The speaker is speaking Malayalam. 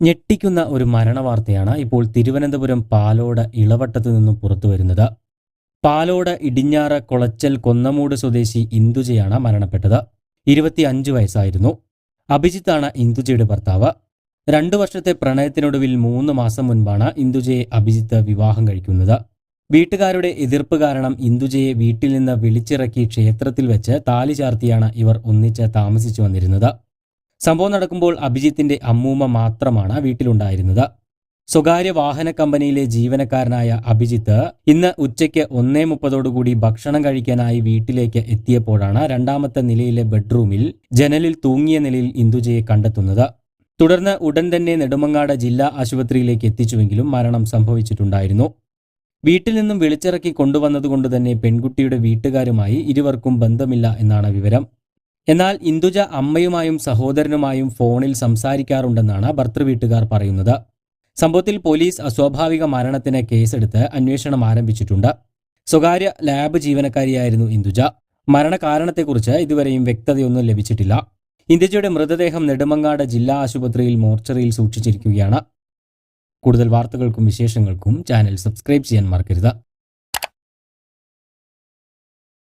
ഞെട്ടിക്കുന്ന ഒരു മരണവാർത്തയാണ് ഇപ്പോൾ തിരുവനന്തപുരം പാലോട് ഇളവട്ടത്തു നിന്നും പുറത്തുവരുന്നത്. പാലോട് ഇടിഞ്ഞാറ് കൊളച്ചൽ കൊന്നമൂട് സ്വദേശി ഇന്ദുജയാണ് മരണപ്പെട്ടത്. 25 വയസ്സായിരുന്നു. അഭിജിത്താണ് ഇന്ദുജയുടെ ഭർത്താവ്. 2 വർഷത്തെ പ്രണയത്തിനൊടുവിൽ 3 മാസം മുൻപാണ് ഇന്ദുജയെ അഭിജിത്ത് വിവാഹം കഴിക്കുന്നത്. വീട്ടുകാരുടെ എതിർപ്പ് കാരണം ഇന്ദുജയെ വീട്ടിൽ നിന്ന് വിളിച്ചിറക്കി ക്ഷേത്രത്തിൽ വെച്ച് താലി ചാർത്തിയാണ് ഇവർ ഒന്നിച്ച് താമസിച്ചു വന്നിരുന്നത്. സംഭവം നടക്കുമ്പോൾ അഭിജിത്തിന്റെ അമ്മൂമ്മ മാത്രമാണ് വീട്ടിലുണ്ടായിരുന്നത്. സ്വകാര്യ വാഹന കമ്പനിയിലെ ജീവനക്കാരനായ അഭിജിത്ത് ഇന്ന് ഉച്ചയ്ക്ക് 1:30 ഭക്ഷണം കഴിക്കാനായി വീട്ടിലേക്ക് എത്തിയപ്പോഴാണ് 2ാമത്തെ നിലയിലെ ബെഡ്റൂമിൽ ജനലിൽ തൂങ്ങിയ നിലയിൽ ഇന്ദുജയെ കണ്ടെത്തുന്നത്. തുടർന്ന് ഉടൻ തന്നെ നെടുമങ്ങാട് ജില്ലാ ആശുപത്രിയിലേക്ക് എത്തിച്ചുവെങ്കിലും മരണം സംഭവിച്ചിട്ടുണ്ടായിരുന്നു. വീട്ടിൽ നിന്നും വിളിച്ചിറക്കി കൊണ്ടുവന്നതുകൊണ്ട് തന്നെ പെൺകുട്ടിയുടെ വീട്ടുകാരുമായി ഇരുവർക്കും ബന്ധമില്ല എന്നാണ് വിവരം. എന്നാൽ ഇന്ദുജ അമ്മയുമായും സഹോദരനുമായും ഫോണിൽ സംസാരിക്കാറുണ്ടെന്നാണ് ഭർത്തൃവീട്ടുകാർ പറയുന്നത്. സംഭവത്തിൽ പോലീസ് അസ്വാഭാവിക മരണത്തിന് കേസെടുത്ത് അന്വേഷണം ആരംഭിച്ചിട്ടുണ്ട്. സ്വകാര്യ ലാബ് ജീവനക്കാരിയായിരുന്നു ഇന്ദുജ. മരണകാരണത്തെക്കുറിച്ച് ഇതുവരെയും വ്യക്തതയൊന്നും ലഭിച്ചിട്ടില്ല. ഇന്ദുജയുടെ മൃതദേഹം നെടുമങ്ങാട് ജില്ലാ ആശുപത്രിയിൽ മോർച്ചറിയിൽ സൂക്ഷിച്ചിരിക്കുകയാണ്. കൂടുതൽ വാർത്തകൾക്കും വിശേഷങ്ങൾക്കും ചാനൽ സബ്സ്ക്രൈബ് ചെയ്യാൻ മറക്കരുത്.